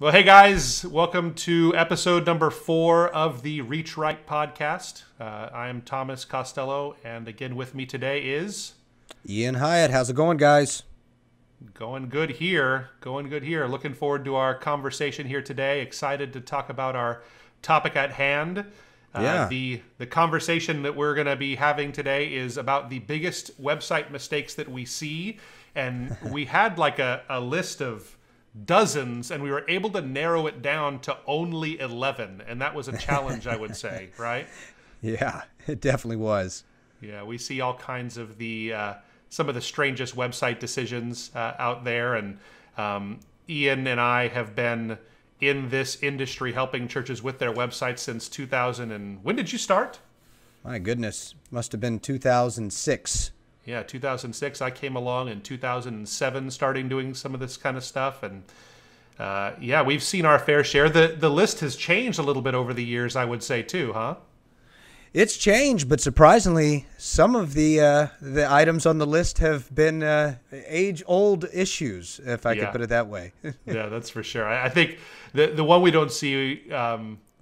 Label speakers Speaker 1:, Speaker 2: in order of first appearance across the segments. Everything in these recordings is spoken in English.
Speaker 1: Well, hey guys, welcome to episode number 4 of the REACHRIGHT podcast. I am Thomas Costello, and again with me today is
Speaker 2: Ian Hyatt. How's it going, guys?
Speaker 1: Going good here. Looking forward to our conversation here today. Excited to talk about our topic at hand. The conversation that we're going to be having today is about the biggest website mistakes that we see, and we had like a list of dozens, and we were able to narrow it down to only 11, and that was a challenge, I would say, right?
Speaker 2: Yeah, it definitely was.
Speaker 1: Yeah, we see all kinds of the some of the strangest website decisions out there, and Ian and I have been in this industry helping churches with their websites since 2000. And when did you start?
Speaker 2: My goodness, must have been 2006.
Speaker 1: Yeah, 2006. I came along in 2007, starting doing some of this kind of stuff, and yeah, we've seen our fair share. The list has changed a little bit over the years, I would say, too, huh?
Speaker 2: It's changed, but surprisingly, some of the items on the list have been age-old issues, if I could put it that way.
Speaker 1: Yeah, that's for sure. I think the one we don't see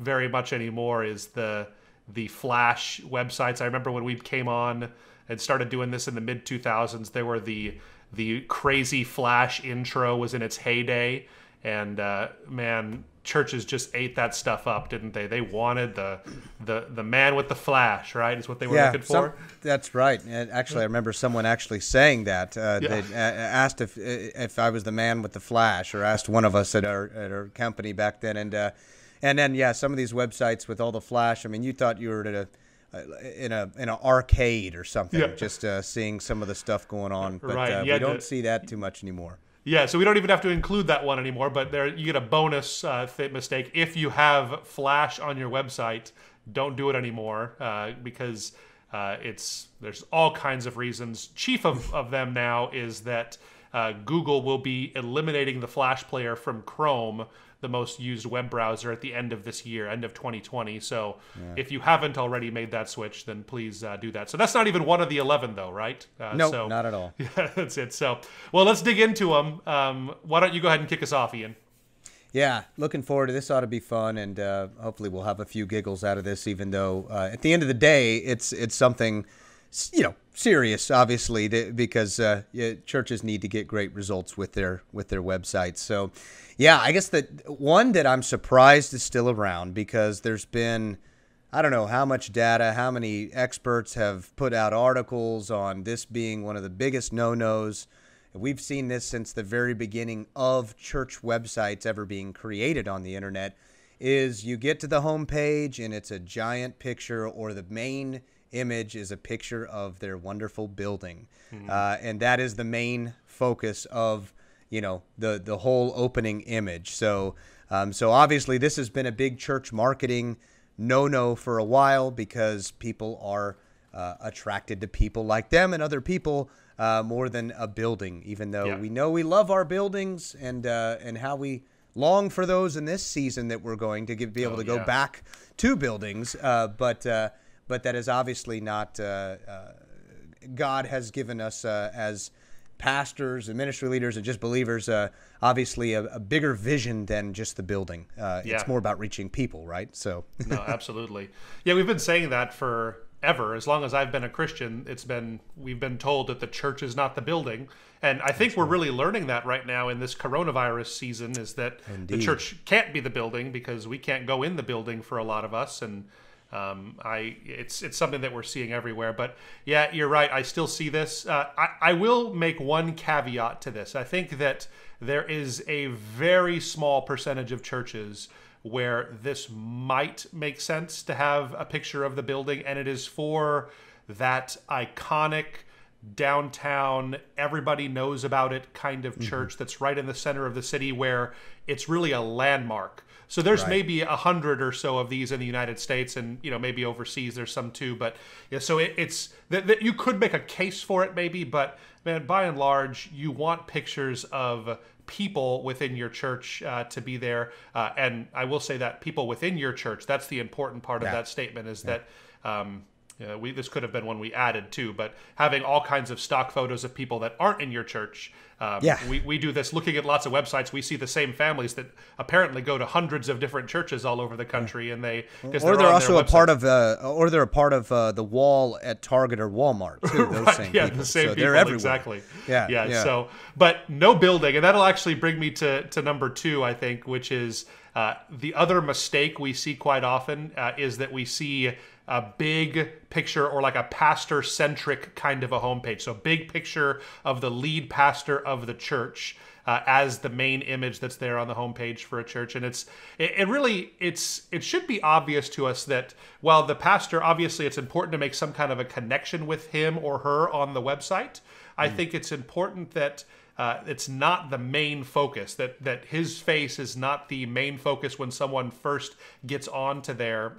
Speaker 1: very much anymore is the Flash websites. I remember when we came on and started doing this in the mid-2000s, there were the crazy Flash intro was in its heyday, and man, churches just ate that stuff up, didn't they? They wanted the man with the flash, right? Is what they were looking for.
Speaker 2: That's right. And actually, I remember someone actually saying that. They asked if I was the man with the flash, or asked one of us at our company back then. And then some of these websites with all the flash. I mean, you thought you were at in an arcade or something, just seeing some of the stuff going on. But we don't see that too much anymore.
Speaker 1: Yeah, so we don't even have to include that one anymore, but there you get a bonus mistake. If you have Flash on your website, don't do it anymore because there's all kinds of reasons. Chief of them now is that Google will be eliminating the Flash player from Chrome, the most used web browser, at the end of this year, end of 2020. So if you haven't already made that switch, then please do that. So that's not even one of the 11, though, right?
Speaker 2: No, not at all.
Speaker 1: Yeah, that's it. So, well, let's dig into them. Why don't you go ahead and kick us off, Ian?
Speaker 2: Yeah, looking forward to this. Ought to be fun, and hopefully we'll have a few giggles out of this, even though at the end of the day, it's something, serious, obviously, because churches need to get great results with their websites. So, yeah, I guess the one that I'm surprised is still around, because there's been, I don't know how much data, how many experts have put out articles on this being one of the biggest no-nos. We've seen this since the very beginning of church websites ever being created on the internet, is you get to the homepage and it's a giant picture, or the main image is a picture of their wonderful building. And that is the main focus of the whole opening image. So obviously this has been a big church marketing no for a while, because people are attracted to people like them and other people more than a building, even though we know we love our buildings and how we long for those in this season that we're going to be able to go back to buildings. But that is obviously not God has given us as pastors and ministry leaders and just believers, obviously a bigger vision than just the building. It's more about reaching people, right? So
Speaker 1: no, absolutely. Yeah, we've been saying that forever. As long as I've been a Christian, we've been told that the church is not the building. And I think we're really learning that right now in this coronavirus season, is that the church can't be the building, because we can't go in the building for a lot of us. And it's something that we're seeing everywhere. But yeah, you're right. I still see this. I will make one caveat to this. I think that there is a very small percentage of churches where this might make sense to have a picture of the building, and it is for that iconic downtown, everybody knows about it kind of church that's right in the center of the city, where it's really a landmark. So there's maybe 100 or so of these in the United States, and maybe overseas there's some too. But so it's that you could make a case for it maybe, but man, by and large, you want pictures of people within your church to be there. And I will say that people within your church, that's the important part of that statement, is that This could have been one we added too, but having all kinds of stock photos of people that aren't in your church. We do this looking at lots of websites. We see the same families that apparently go to hundreds of different churches all over the country, and they're
Speaker 2: also a part of the wall at Target or Walmart too. Those
Speaker 1: right,
Speaker 2: same
Speaker 1: yeah,
Speaker 2: people.
Speaker 1: the same
Speaker 2: so
Speaker 1: people,
Speaker 2: they're everywhere.
Speaker 1: exactly.
Speaker 2: Yeah.
Speaker 1: So, but no building, and that'll actually bring me to number 2, I think, which is the other mistake we see quite often is that we see a big picture or like a pastor-centric kind of a homepage. So big picture of the lead pastor of the church as the main image that's there on the homepage for a church. And it should be obvious to us that while the pastor, obviously it's important to make some kind of a connection with him or her on the website, I think it's important that it's not the main focus, that his face is not the main focus when someone first gets onto there.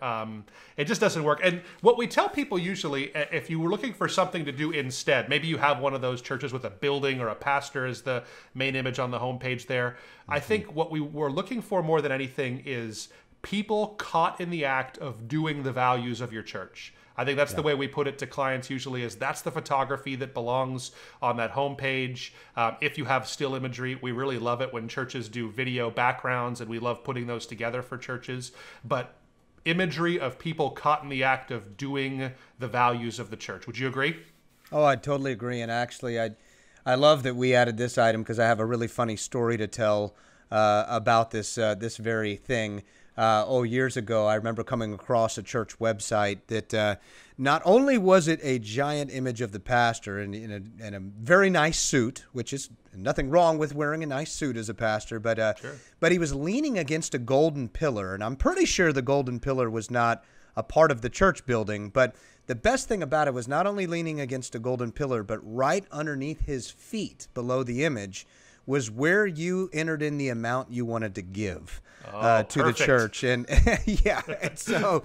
Speaker 1: It just doesn't work. And what we tell people usually, if you were looking for something to do instead, maybe you have one of those churches with a building or a pastor as the main image on the homepage there. I think what we were looking for more than anything is people caught in the act of doing the values of your church. I think that's the way we put it to clients usually, is that's the photography that belongs on that homepage. If you have still imagery, we really love it when churches do video backgrounds, and we love putting those together for churches. But imagery of people caught in the act of doing the values of the church. Would you agree?
Speaker 2: Oh, I totally agree. And actually, I love that we added this item because I have a really funny story to tell about this very thing. Years ago, I remember coming across a church website that not only was it a giant image of the pastor in a very nice suit, which is nothing wrong with wearing a nice suit as a pastor, but he was leaning against a golden pillar, and I'm pretty sure the golden pillar was not a part of the church building, but the best thing about it was not only leaning against a golden pillar, but right underneath his feet below the image was where you entered in the amount you wanted to give to the church. And and so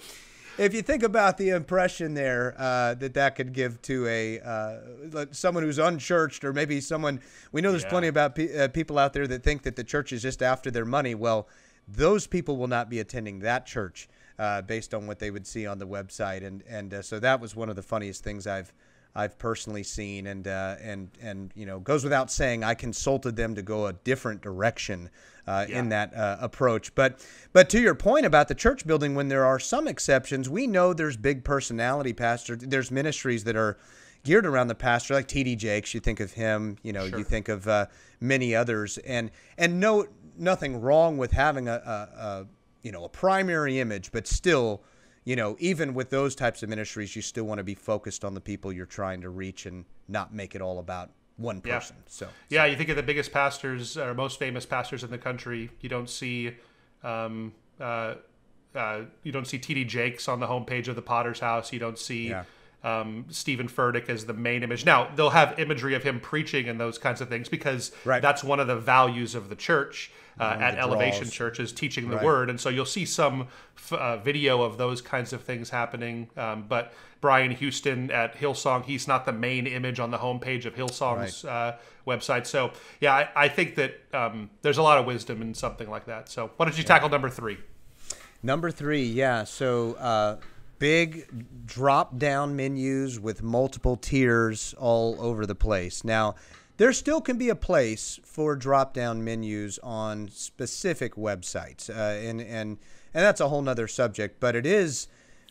Speaker 2: if you think about the impression there that could give to someone who's unchurched, or maybe someone, we know there's plenty about people out there that think that the church is just after their money. Well, those people will not be attending that church based on what they would see on the website. And so that was one of the funniest things I've personally seen, and goes without saying, I consulted them to go a different direction in that approach. But to your point about the church building, when there are some exceptions, we know there's big personality pastors. There's ministries that are geared around the pastor, like T.D. Jakes. You think of him, you think of many others, and nothing wrong with having a primary image, but still, even with those types of ministries, you still want to be focused on the people you're trying to reach and not make it all about one person.
Speaker 1: Yeah. You think of the biggest pastors or most famous pastors in the country. You don't see T.D. Jakes on the homepage of the Potter's House. You don't see Stephen Furtick as the main image. Now, they'll have imagery of him preaching and those kinds of things because that's one of the values of the church. At Elevation Churches, teaching the word. And so you'll see some video of those kinds of things happening. But Brian Houston at Hillsong, he's not the main image on the homepage of Hillsong's website. So, I think that there's a lot of wisdom in something like that. So why don't you tackle number 3?
Speaker 2: Number 3, so big drop-down menus with multiple tiers all over the place. Now, there still can be a place for drop-down menus on specific websites, and that's a whole nother subject. But it is,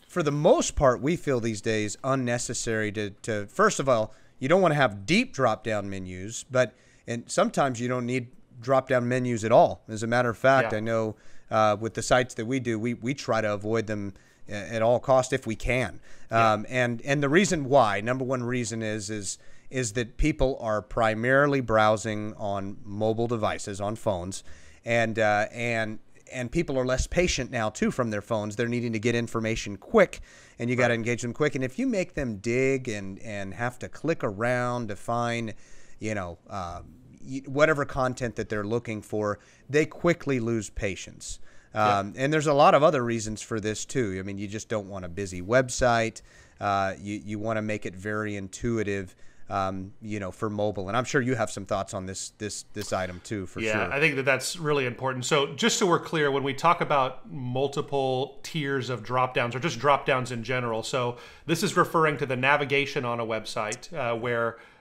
Speaker 2: for the most part, we feel these days unnecessary to first of all, you don't want to have deep drop-down menus, and sometimes you don't need drop-down menus at all. As a matter of fact, I know with the sites that we do, we try to avoid them at all costs if we can. And the reason why, number one reason is that people are primarily browsing on mobile devices, on phones, and people are less patient now too from their phones. They're needing to get information quick, and you got to engage them quick. And if you make them dig and have to click around to find, whatever content that they're looking for, they quickly lose patience. And there's a lot of other reasons for this too. I mean, you just don't want a busy website. You want to make it very intuitive. for mobile. And I'm sure you have some thoughts on this item too, for sure.
Speaker 1: Yeah, I think that's really important. So just so we're clear, when we talk about multiple tiers of drop-downs or just drop-downs in general, so this is referring to the navigation on a website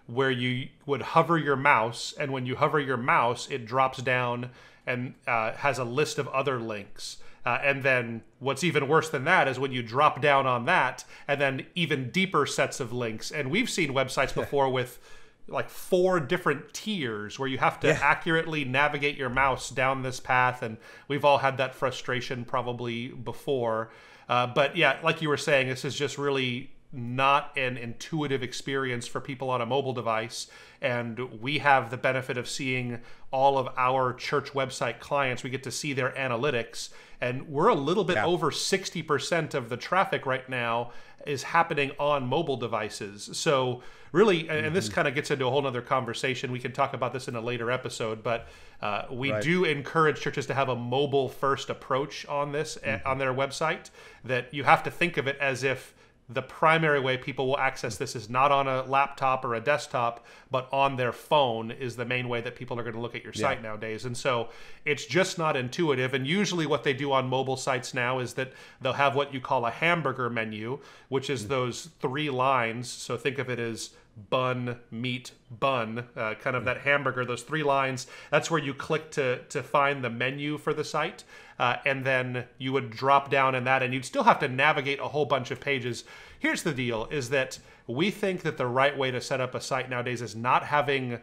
Speaker 1: where you would hover your mouse, and when you hover your mouse, it drops down and has a list of other links. And then what's even worse than that is when you drop down on that and then even deeper sets of links. And we've seen websites before with like 4 different tiers where you have to accurately navigate your mouse down this path. And we've all had that frustration probably before. But yeah, like you were saying, this is just really not an intuitive experience for people on a mobile device. And we have the benefit of seeing all of our church website clients. We get to see their analytics, and we're a little bit over 60% of the traffic right now is happening on mobile devices. So really, and this kind of gets into a whole nother conversation. We can talk about this in a later episode, but we do encourage churches to have a mobile first approach on this on their website, that you have to think of it as if the primary way people will access this is not on a laptop or a desktop, but on their phone is the main way that people are going to look at your site nowadays. And so it's just not intuitive. And usually what they do on mobile sites now is that they'll have what you call a hamburger menu, which is those 3 lines. So think of it as bun, meat, bun, kind of that hamburger, those 3 lines. That's where you click to find the menu for the site. And then you would drop down in that, and you'd still have to navigate a whole bunch of pages. Here's the deal, is that we think that the right way to set up a site nowadays is not having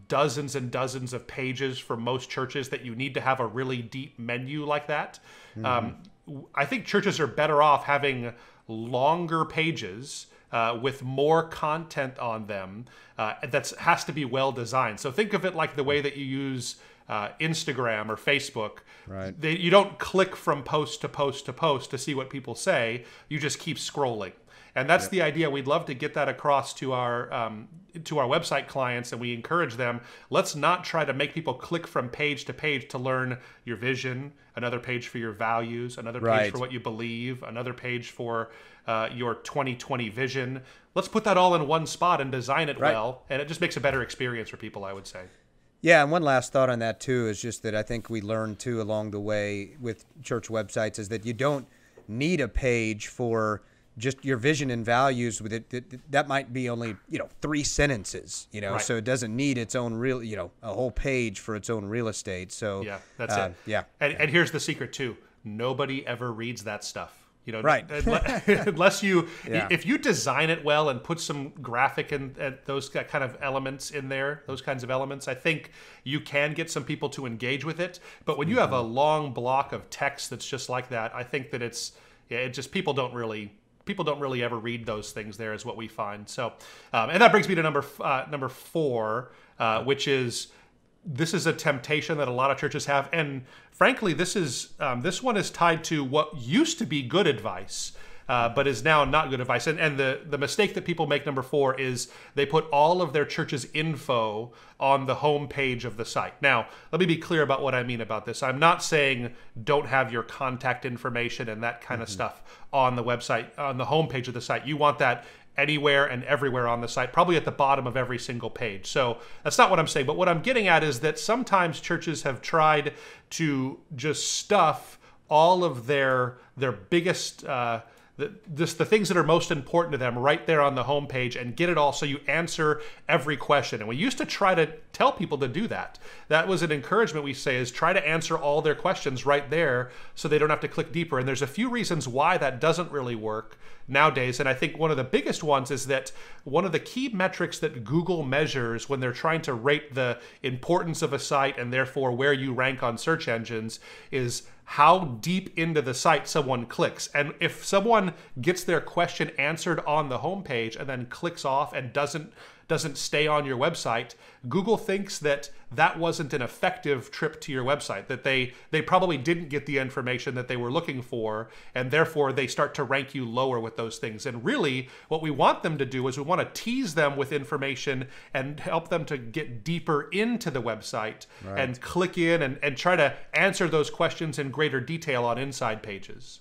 Speaker 1: dozens and dozens of pages for most churches, that you need to have a really deep menu like that. I think churches are better off having longer pages with more content on them that has to be well designed. So think of it like the way that you use Instagram or Facebook.
Speaker 2: Right.
Speaker 1: You don't click from post to post to post to see what people say. You just keep scrolling. And that's the idea. We'd love to get that across to our website clients, and we encourage them. Let's not try to make people click from page to page to learn your vision, another page for your values, another page for what you believe, another page for your 2020 vision. Let's put that all in one spot and design it well, and it just makes a better experience for people, I would say.
Speaker 2: Yeah, and one last thought on that too is just that I think we learned too along the way with church websites is that you don't need a page for just your vision and values with it. That might be only 3 sentences, so it doesn't need its own real a whole page for its own real estate. So
Speaker 1: yeah, that's it.
Speaker 2: Yeah,
Speaker 1: and here's the secret too: nobody ever reads that stuff.
Speaker 2: Right.
Speaker 1: Unless you, if you design it well and put some graphic and those kind of elements in there, those kinds of elements, I think you can get some people to engage with it. But when you have a long block of text that's just like that, I think that people don't really ever read those things there, is what we find. So, and that brings me to number 4, which is, this is a temptation that a lot of churches have, and frankly, this one is tied to what used to be good advice, but is now not good advice. And the mistake that people make, number 4, is they put all of their church's info on the home page of the site. Now, let me be clear about what I mean about this. I'm not saying don't have your contact information and that kind of stuff on the website, on the home page of the site. You want that anywhere and everywhere on the site, probably at the bottom of every single page. So that's not what I'm saying. But what I'm getting at is that sometimes churches have tried to just stuff all of their biggest the things that are most important to them right there on the homepage and get it all so you answer every question. And we used to try to tell people to do that. That was an encouragement, we say, is try to answer all their questions right there so they don't have to click deeper. And there's a few reasons why that doesn't really work nowadays. And I think one of the biggest ones is that one of the key metrics that Google measures when they're trying to rate the importance of a site and therefore where you rank on search engines is how deep into the site someone clicks. And if someone gets their question answered on the homepage and then clicks off and doesn't stay on your website, Google thinks that that wasn't an effective trip to your website, that they probably didn't get the information that they were looking for, and therefore they start to rank you lower with those things. And really, what we want them to do is we want to tease them with information and help them to get deeper into the website and click in and try to answer those questions in greater detail on inside pages.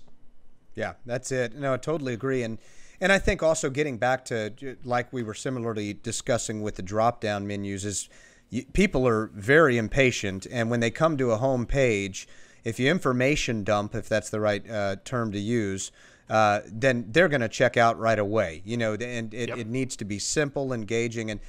Speaker 2: Yeah, that's it. No, I totally agree. And And I think also getting back to, like we were similarly discussing with the drop-down menus, is people are very impatient, and when they come to a home page, if you information dump, if that's the right term to use, then they're going to check out right away. And it needs to be simple, engaging, and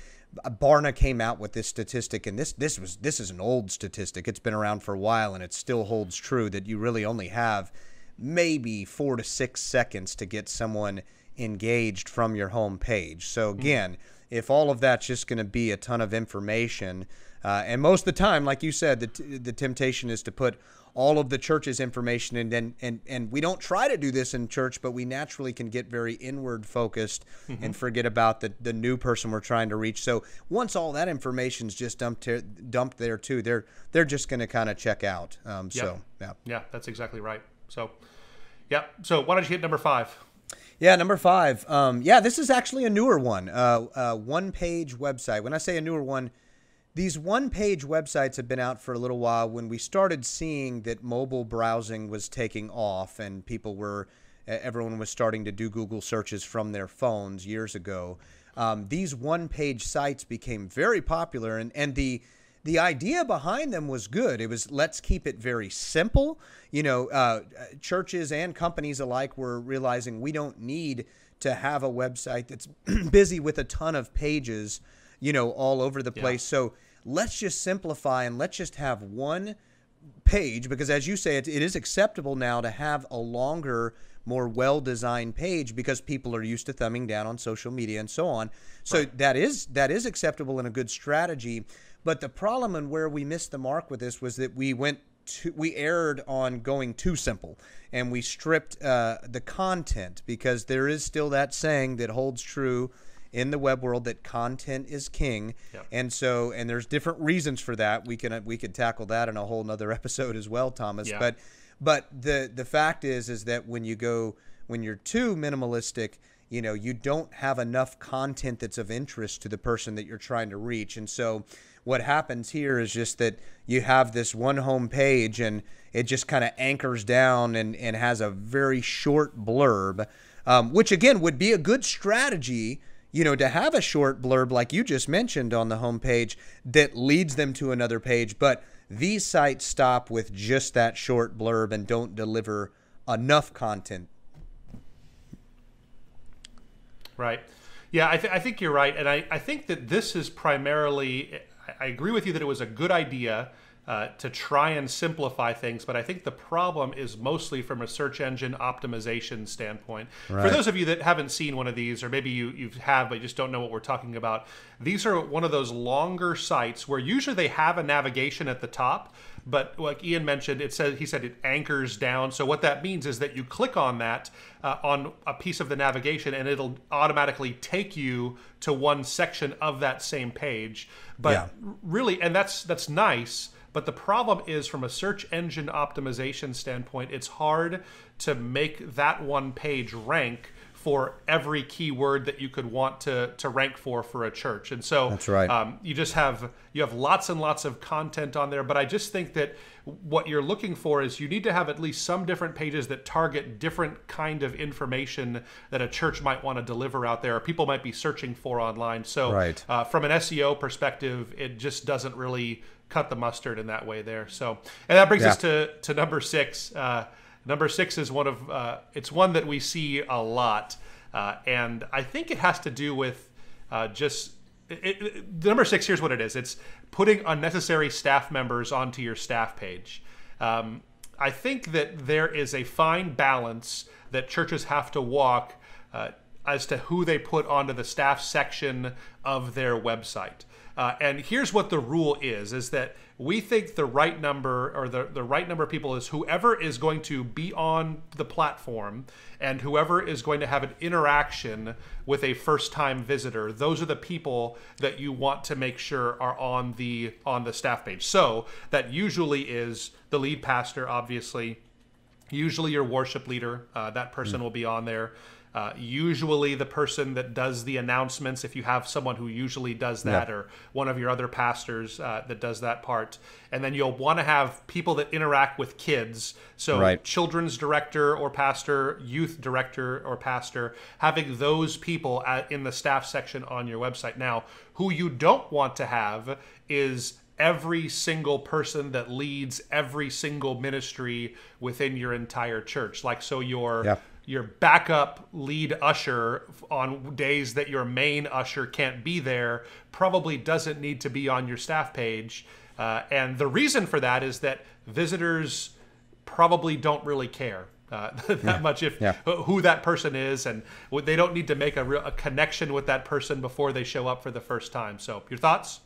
Speaker 2: Barna came out with this statistic, and this is an old statistic. It's been around for a while, and it still holds true that you really only have maybe 4 to 6 seconds to get someone engaged from your home page. So again, if all of that's just going to be a ton of information, and most of the time, like you said, the temptation is to put all of the church's information and we don't try to do this in church, but we naturally can get very inward focused and forget about the new person we're trying to reach. So once all that information's just dumped there too, they're just going to kind of check out.
Speaker 1: Yeah, that's exactly right. So why don't you hit number 5?
Speaker 2: Yeah, number 5. This is actually a newer one. One-page website. When I say a newer one, these one-page websites have been out for a little while. When we started seeing that mobile browsing was taking off and everyone was starting to do Google searches from their phones years ago, these one-page sites became very popular, and the idea behind them was good. It was, let's keep it very simple. Churches and companies alike were realizing we don't need to have a website that's busy with a ton of pages, all over the place. So let's just simplify and let's just have one page, because as you say, it is acceptable now to have a longer, more well-designed page because people are used to thumbing down on social media and so on. So that is acceptable and a good strategy. But the problem and where we missed the mark with this was that we erred on going too simple, and we stripped the content, because there is still that saying that holds true in the web world that content is king. And there's different reasons for that. We could tackle that in a whole nother episode as well, Thomas. But the fact is that when you're too minimalistic, you don't have enough content that's of interest to the person that you're trying to reach. And so what happens here is just that you have this one home page, and it just kind of anchors down and has a very short blurb, which again would be a good strategy, to have a short blurb like you just mentioned on the home page that leads them to another page. But these sites stop with just that short blurb and don't deliver enough content.
Speaker 1: Right. Yeah, I think you're right. And I think that this is primarily, I agree with you that it was a good idea to try and simplify things, but I think the problem is mostly from a search engine optimization standpoint. For those of you that haven't seen one of these, or maybe you have but you just don't know what we're talking about, these are one of those longer sites where usually they have a navigation at the top, but like Ian mentioned, he said it anchors down. So what that means is that you click on that on a piece of the navigation, and it'll automatically take you to one section of that same page. But really, and that's nice. But the problem is, from a search engine optimization standpoint, it's hard to make that one page rank for every keyword that you could want to rank for a church. And so
Speaker 2: that's right.
Speaker 1: You have lots and lots of content on there. But I just think that what you're looking for is you need to have at least some different pages that target different kind of information that a church might want to deliver out there, or people might be searching for online. So from an SEO perspective, it just doesn't really cut the mustard in that way there. So, and that brings us to number 6. Number 6 is it's one that we see a lot, and I think it has to do with number 6. Here's what it is: it's putting unnecessary staff members onto your staff page. I think that there is a fine balance that churches have to walk as to who they put onto the staff section of their website. And here's what the rule is that we think the right number, or the right number of people, is whoever is going to be on the platform and whoever is going to have an interaction with a first-time visitor. Those are the people that you want to make sure are on the staff page. So that usually is the lead pastor, obviously, usually your worship leader. That person will be on there. Usually the person that does the announcements, if you have someone who usually does that, or one of your other pastors that does that part. And then you'll want to have people that interact with kids. So children's director or pastor, youth director or pastor, having those people in the staff section on your website. Now, who you don't want to have is every single person that leads every single ministry within your entire church. Like, so your backup lead usher on days that your main usher can't be there probably doesn't need to be on your staff page. And the reason for that is that visitors probably don't really care that much who that person is, and they don't need to make a connection with that person before they show up for the first time. So your thoughts?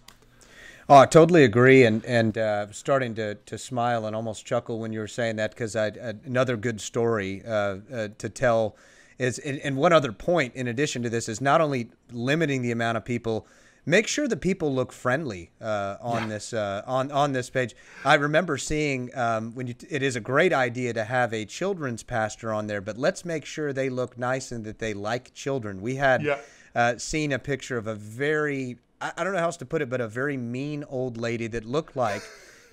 Speaker 2: Oh, I totally agree, and starting to smile and almost chuckle when you were saying that, because another good story to tell is, and one other point in addition to this is not only limiting the amount of people, make sure the people look friendly on this on this page. I remember seeing it is a great idea to have a children's pastor on there, but let's make sure they look nice and that they like children. We had seen a picture of a very, I don't know how else to put it, but a very mean old lady that looked like,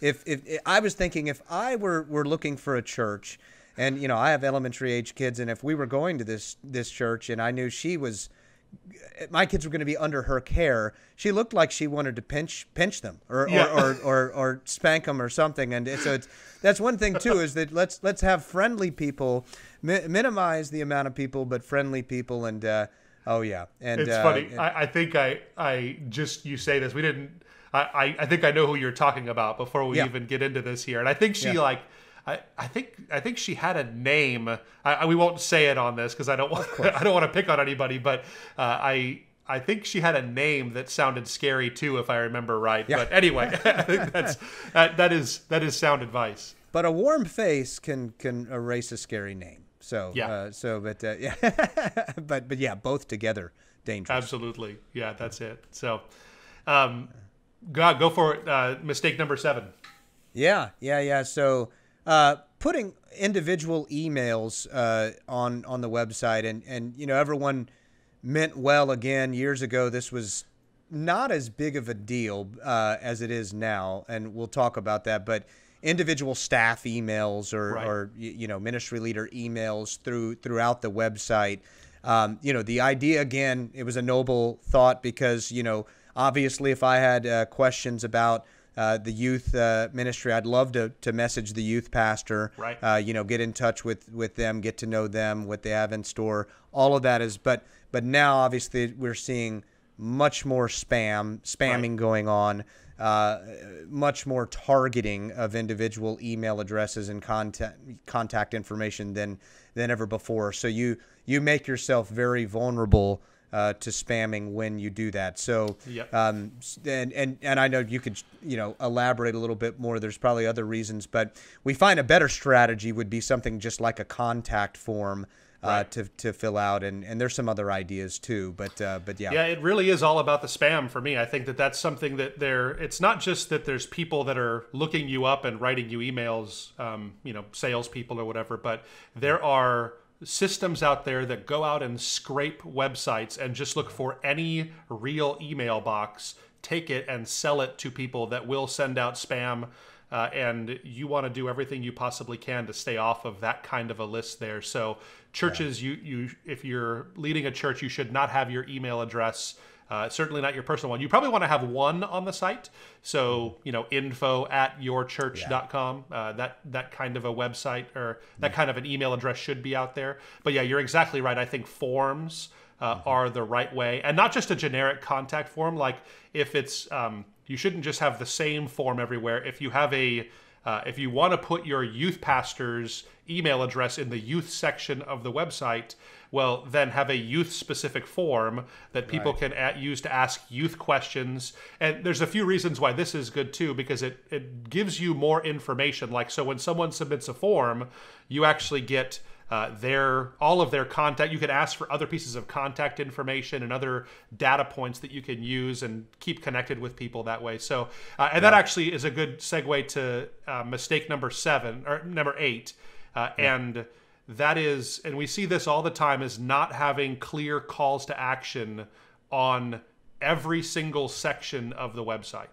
Speaker 2: if I was thinking, if I were looking for a church, and you know, I have elementary age kids, and if we were going to this church and I knew my kids were going to be under her care, she looked like she wanted to pinch them or spank them or something. And so that's one thing too, is that let's have friendly people, minimize the amount of people, but friendly people. And and
Speaker 1: it's funny. I think I just, you say this, we didn't. I think I know who you're talking about before we even get into this here, and I think she I think she had a name. We won't say it on this because I don't want to pick on anybody, but I think she had a name that sounded scary too, if I remember right. Yeah. But anyway, I think that is sound advice.
Speaker 2: But a warm face can erase a scary name. So but yeah, both together dangerous.
Speaker 1: Absolutely, yeah, that's it. So, go for it. Mistake number 7. Yeah.
Speaker 2: So. Putting individual emails on the website, and you know, everyone meant well. Again, years ago, this was not as big of a deal as it is now, and we'll talk about that. But individual staff emails or you know, ministry leader emails throughout the website. You know, the idea, again, it was a noble thought, because you know, obviously, if I had questions about the youth ministry, I'd love to message the youth pastor, you know, get in touch with them, get to know them, what they have in store. All of that is, but now obviously we're seeing much more spamming going on, much more targeting of individual email addresses and contact information than ever before. So you make yourself very vulnerable to spamming when you do that. So, and I know you could, you know, elaborate a little bit more. There's probably other reasons, but we find a better strategy would be something just like a contact form to fill out, and there's some other ideas too. But yeah,
Speaker 1: it really is all about the spam for me. I think that's something that it's not just that there's people that are looking you up and writing you emails, you know, salespeople or whatever, but there are systems out there that go out and scrape websites and just look for any real email box, take it and sell it to people that will send out spam. And you want to do everything you possibly can to stay off of that kind of a list there. So churches, you if you're leading a church, you should not have your email address, certainly not your personal one. You probably want to have one on the site. So, you know, info@yourchurch.com, that kind of a website or that kind of an email address should be out there. But yeah, you're exactly right. I think forms are the right way, and not just a generic contact form. Like if it's, you shouldn't just have the same form everywhere. If you have if you want to put your youth pastor's email address in the youth section of the website, well, then have a youth-specific form that people can use to ask youth questions. And there's a few reasons why this is good too, because it gives you more information. Like, so when someone submits a form, you actually get all of their contact. You can ask for other pieces of contact information and other data points that you can use and keep connected with people that way. So, and that actually is a good segue to mistake number 7 or number 8. And that is, and we see this all the time, is not having clear calls to action on every single section of the website.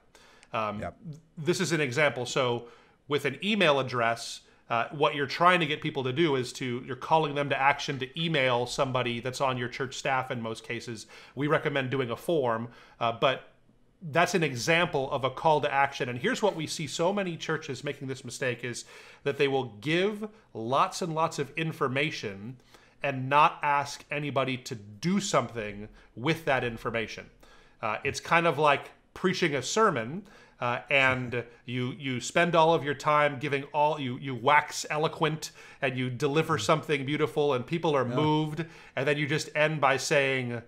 Speaker 1: This is an example. So with an email address, what you're trying to get people to do is you're calling them to action to email somebody that's on your church staff in most cases. We recommend doing a form, but that's an example of a call to action. And here's what we see so many churches making this mistake is that they will give lots and lots of information and not ask anybody to do something with that information. It's kind of like preaching a sermon, and you spend all of your time giving you wax eloquent and you deliver something beautiful and people are moved, and then you just end by saying,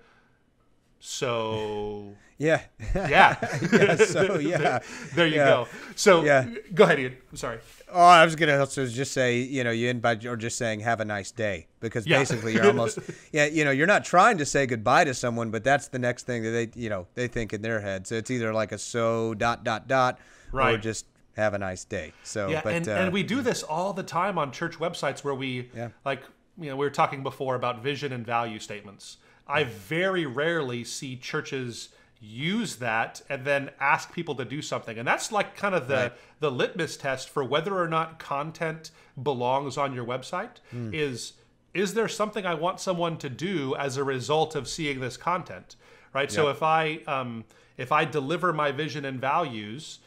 Speaker 1: so
Speaker 2: yeah.
Speaker 1: So there you go. So go ahead, Ian. I'm sorry.
Speaker 2: Oh, I was gonna also just say, you end by or just saying have a nice day, because basically you're almost you're not trying to say goodbye to someone, but that's the next thing that they think in their head. So it's either like a or just have a nice day. So
Speaker 1: and we do this all the time on church websites where we we were talking before about vision and value statements. I very rarely see churches use that and then ask people to do something. And that's like kind of the litmus test for whether or not content belongs on your website. Is there something I want someone to do as a result of seeing this content, right? So if I deliver my vision and values,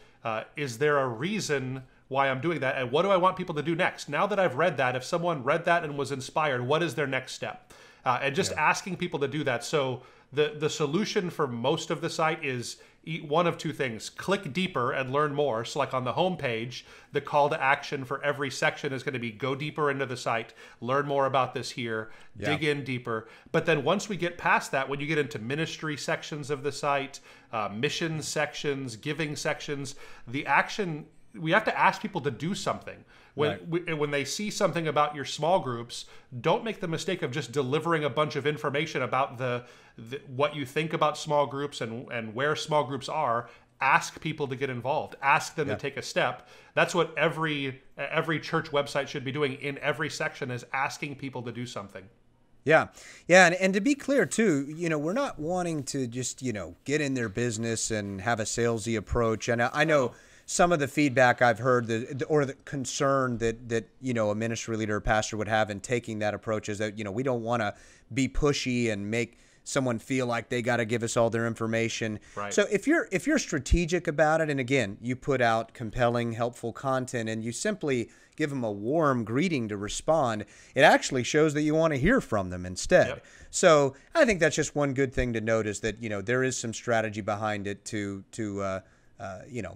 Speaker 1: is there a reason why I'm doing that? And what do I want people to do next? Now that I've read that, if someone read that and was inspired, what is their next step? And just asking people to do that. So the solution for most of the site is one of two things. Click deeper and learn more. So like on the home page, the call to action for every section is going to be go deeper into the site, learn more about this here, dig in deeper. But then once we get past that, when you get into ministry sections of the site, mission sections, giving sections, the action, we have to ask people to do something. When they see something about your small groups, don't make the mistake of just delivering a bunch of information about what you think about small groups and where small groups are. Ask people to get involved. Ask them to take a step. That's what every church website should be doing in every section, is asking people to do something.
Speaker 2: Yeah. And to be clear, too, we're not wanting to just, get in their business and have a salesy approach. And I know some of the feedback I've heard or the concern that a ministry leader or pastor would have in taking that approach is that, we don't want to be pushy and make someone feel like they got to give us all their information.
Speaker 1: Right.
Speaker 2: So if you're strategic about it, and again, you put out compelling, helpful content, and you simply give them a warm greeting to respond, it actually shows that you want to hear from them instead.
Speaker 1: Yep.
Speaker 2: So I think that's just one good thing to note, is that, there is some strategy behind it to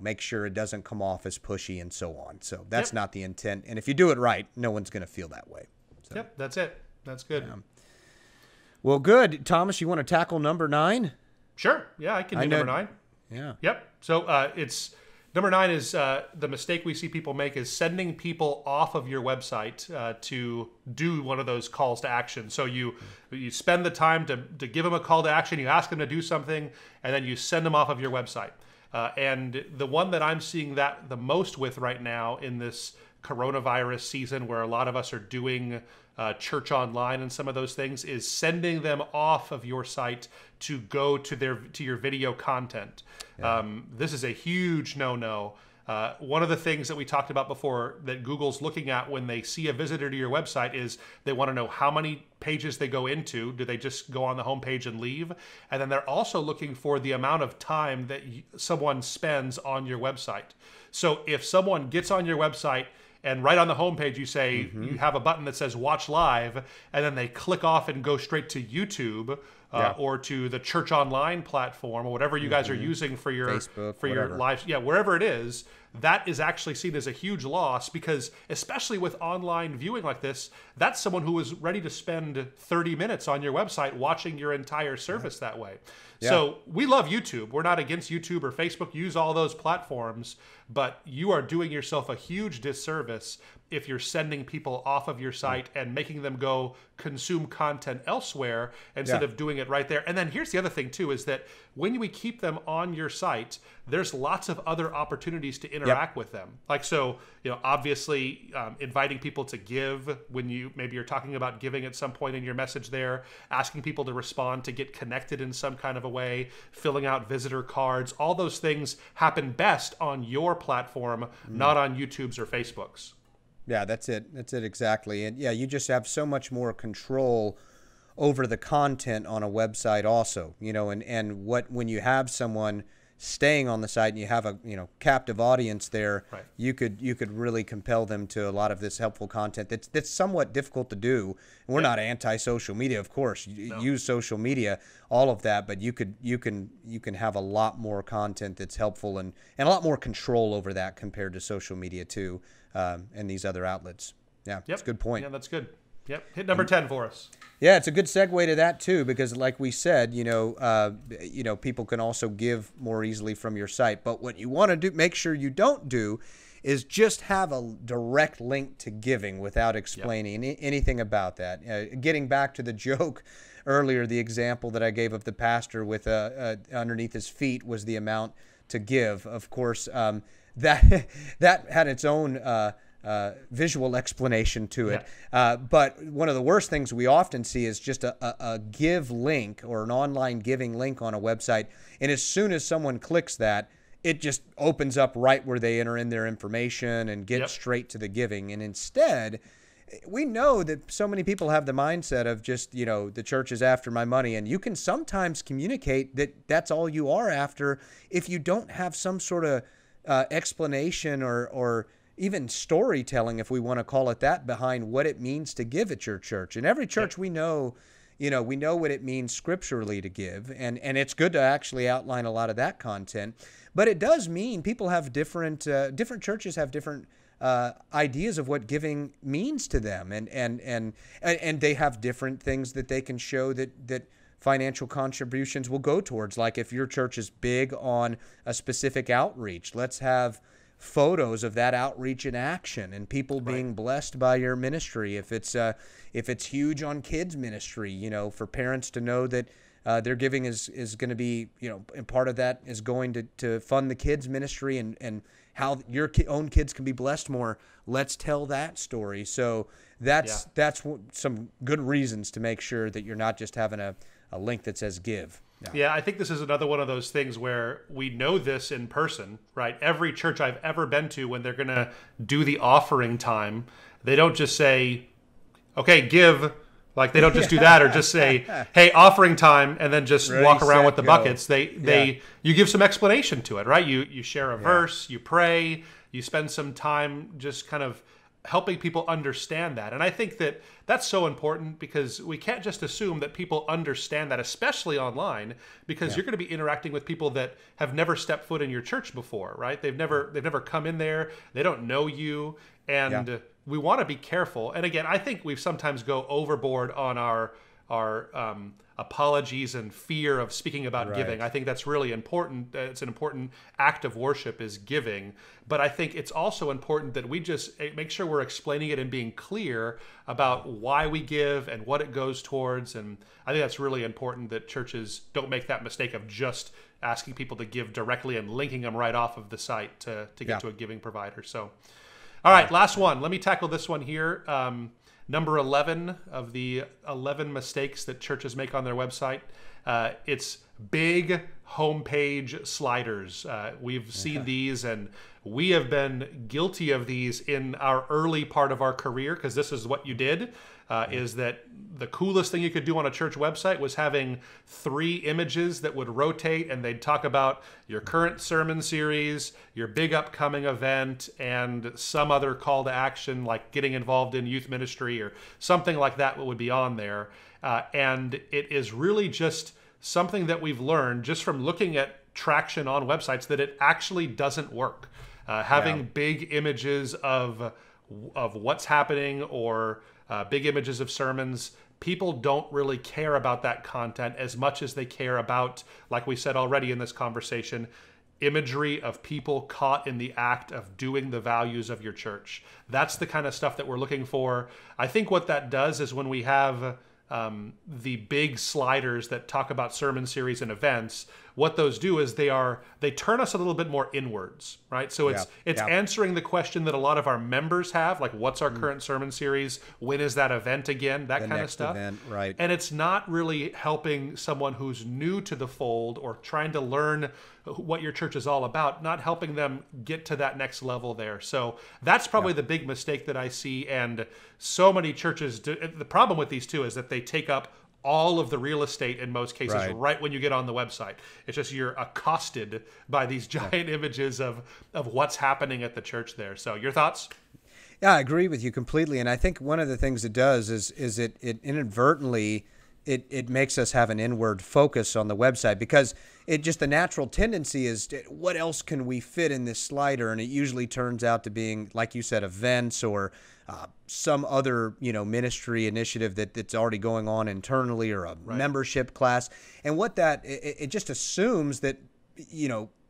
Speaker 2: make sure it doesn't come off as pushy and so on. So that's not the intent. And if you do it right, no one's going to feel that way. So,
Speaker 1: yep, that's it. That's good.
Speaker 2: Well, good. Thomas, you want to tackle number 9?
Speaker 1: Sure. Yeah, I can do number 9.
Speaker 2: Yeah.
Speaker 1: Yep. So it's number 9 is the mistake we see people make is sending people off of your website to do one of those calls to action. So you spend the time to give them a call to action, you ask them to do something, and then you send them off of your website. And the one that I'm seeing that the most with right now in this coronavirus season, where a lot of us are doing church online and some of those things, is sending them off of your site to go to your video content. This is a huge no-no. One of the things that we talked about before that Google's looking at when they see a visitor to your website is they want to know how many pages they go into. Do they just go on the home page and leave? And then they're also looking for the amount of time that someone spends on your website. So if someone gets on your website and right on the homepage you say you have a button that says watch live, and then they click off and go straight to YouTube or to the church online platform or whatever you guys are using for your
Speaker 2: Facebook,
Speaker 1: for your live, wherever it is, that is actually seen as a huge loss, because especially with online viewing like this, that's someone who is ready to spend 30 minutes on your website watching your entire service that way. So we love YouTube. We're not against YouTube or Facebook. Use all those platforms. but you are doing yourself a huge disservice if you're sending people off of your site and making them go consume content elsewhere instead of doing it right there. And then here's the other thing too, is that when we keep them on your site, there's lots of other opportunities to interact with them. Like, so, obviously inviting people to give when maybe you're talking about giving at some point in your message there, asking people to respond, to get connected in some kind of a way, filling out visitor cards, all those things happen best on your platform, not on YouTube's or Facebook's.
Speaker 2: Yeah, that's it. That's it exactly. And yeah, you just have so much more control over the content on a website also, and when you have someone staying on the site and you have a, captive audience there, you could really compel them to a lot of this helpful content that's somewhat difficult to do. And we're not anti-social media, of course. Use social media, all of that, but you can have a lot more content that's helpful and a lot more control over that compared to social media too. And these other outlets. Yeah, that's a good point.
Speaker 1: Yeah, that's good. Yep. Hit number 10 for us.
Speaker 2: Yeah, it's a good segue to that too, because like we said, people can also give more easily from your site. But what you want to do, make sure you don't do, is just have a direct link to giving without explaining anything about that. Getting back to the joke earlier, the example that I gave of the pastor with underneath his feet was the amount to give. Of course, that had its own visual explanation to it. But one of the worst things we often see is just a give link or an online giving link on a website. And as soon as someone clicks that, it just opens up right where they enter in their information and get straight to the giving. And instead, we know that so many people have the mindset of just, the church is after my money. And you can sometimes communicate that that's all you are after if you don't have some sort of explanation or even storytelling, if we want to call it that, behind what it means to give at your church. In every church, we know what it means scripturally to give, and it's good to actually outline a lot of that content. But it does mean people have different churches have different ideas of what giving means to them, and they have different things that they can show that financial contributions will go towards. Like if your church is big on a specific outreach, let's have photos of that outreach in action and people being blessed by your ministry. If it's huge on kids ministry, for parents to know that their giving is going to be, and part of that is going to fund the kids ministry and how your own kids can be blessed more. Let's tell that story. So that's some good reasons to make sure that you're not just having a link that says give.
Speaker 1: Yeah, I think this is another one of those things where we know this in person, right? Every church I've ever been to, when they're going to do the offering time, they don't just say, okay, give. Like they don't just do that or just say, hey, offering time, and then just walk around with the buckets. You give some explanation to it, right? You share a verse, you pray, you spend some time just kind of helping people understand that. And I think that that's so important because we can't just assume that people understand that, especially online, because you're going to be interacting with people that have never stepped foot in your church before, right? They've never come in there. They don't know you. And we want to be careful. And again, I think we sometimes go overboard on our apologies and fear of speaking about giving. I think that's really important. It's an important act of worship is giving. But I think it's also important that we just make sure we're explaining it and being clear about why we give and what it goes towards. And I think that's really important that churches don't make that mistake of just asking people to give directly and linking them right off of the site to get to a giving provider. So, all right, last one. Let me tackle this one here. Number 11 of the 11 mistakes that churches make on their website. It's big homepage sliders. We've seen these, and we have been guilty of these in our early part of our career, because this is what you did, is that the coolest thing you could do on a church website was having 3 images that would rotate, and they'd talk about your current sermon series, your big upcoming event, and some other call to action like getting involved in youth ministry or something like that would be on there. And it is really just something that we've learned just from looking at traction on websites that it actually doesn't work. Having big images of what's happening or big images of sermons, people don't really care about that content as much as they care about, like we said already in this conversation, imagery of people caught in the act of doing the values of your church. That's the kind of stuff that we're looking for. I think what that does is when we have the big sliders that talk about sermon series and events, what those do is they turn us a little bit more inwards, right? So it's answering the question that a lot of our members have, like what's our current sermon series? When is that event again? That kind of stuff.
Speaker 2: Event, right.
Speaker 1: And it's not really helping someone who's new to the fold or trying to learn what your church is all about, not helping them get to that next level there. So that's probably the big mistake that I see. And so many churches do. The problem with these two is that they take up all of the real estate in most cases right when you get on the website. It's just you're accosted by these giant images of what's happening at the church there. So your thoughts?
Speaker 2: Yeah, I agree with you completely. And I think one of the things it does is it inadvertently it makes us have an inward focus on the website, because it just the natural tendency is what else can we fit in this slider? And it usually turns out to being, like you said, events or some other ministry initiative that's already going on internally, or a membership class. And what that it just assumes that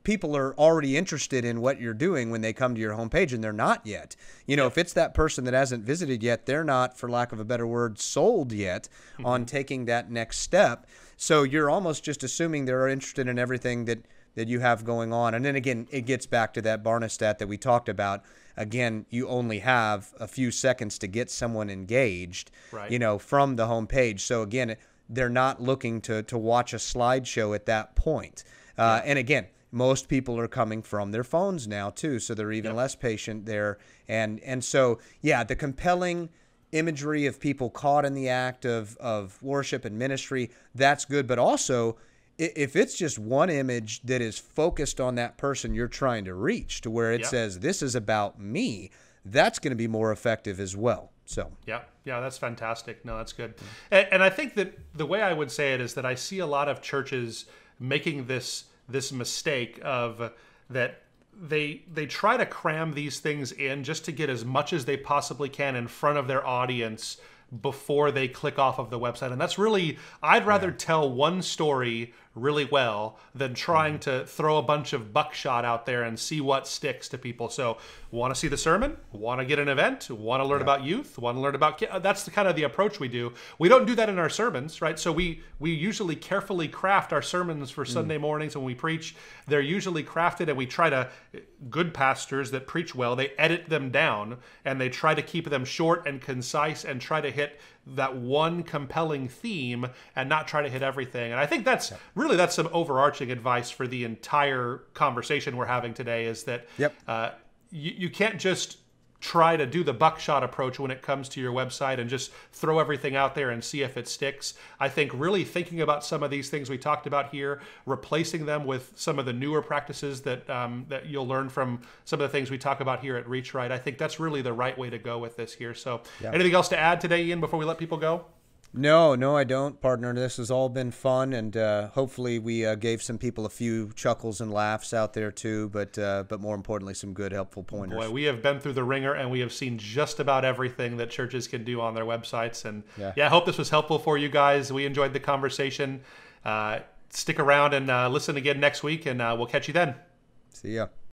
Speaker 2: people are already interested in what you're doing when they come to your homepage, and they're not yet. If it's that person that hasn't visited yet, they're not, for lack of a better word, sold yet on taking that next step. So you're almost just assuming they're interested in everything that you have going on. And then again, it gets back to that Barna that we talked about. Again, you only have a few seconds to get someone engaged, from the homepage. So again, they're not looking to watch a slideshow at that point. And again, most people are coming from their phones now too, so they're even less patient there. And so, the compelling imagery of people caught in the act of worship and ministry, that's good. But also, if it's just one image that is focused on that person you're trying to reach, to where it says, this is about me, that's going to be more effective as well. So
Speaker 1: yeah, that's fantastic. No, that's good. And I think that the way I would say it is that I see a lot of churches making this mistake of that they try to cram these things in just to get as much as they possibly can in front of their audience before they click off of the website. And that's really, I'd rather tell one story really well than trying to throw a bunch of buckshot out there and see what sticks to people. So want to see the sermon, want to get an event, want to learn about youth, want to learn about kids. That's the kind of the approach we do. We don't do that in our sermons, right? So we usually carefully craft our sermons for Sunday mornings when we preach. They're usually crafted, and we try to, good pastors that preach well, they edit them down and they try to keep them short and concise and try to hit that one compelling theme and not try to hit everything. And I think that's that's some overarching advice for the entire conversation we're having today, is that you can't just try to do the buckshot approach when it comes to your website and just throw everything out there and see if it sticks. I think really thinking about some of these things we talked about here, replacing them with some of the newer practices that that you'll learn from some of the things we talk about here at REACHRIGHT. I think that's really the right way to go with this here. So anything else to add today, Ian, before we let people go?
Speaker 2: No, I don't, partner. This has all been fun, and hopefully we gave some people a few chuckles and laughs out there too, but more importantly, some good, helpful pointers.
Speaker 1: Boy, we have been through the ringer, and we have seen just about everything that churches can do on their websites. And I hope this was helpful for you guys. We enjoyed the conversation. Stick around and listen again next week, and we'll catch you then.
Speaker 2: See ya.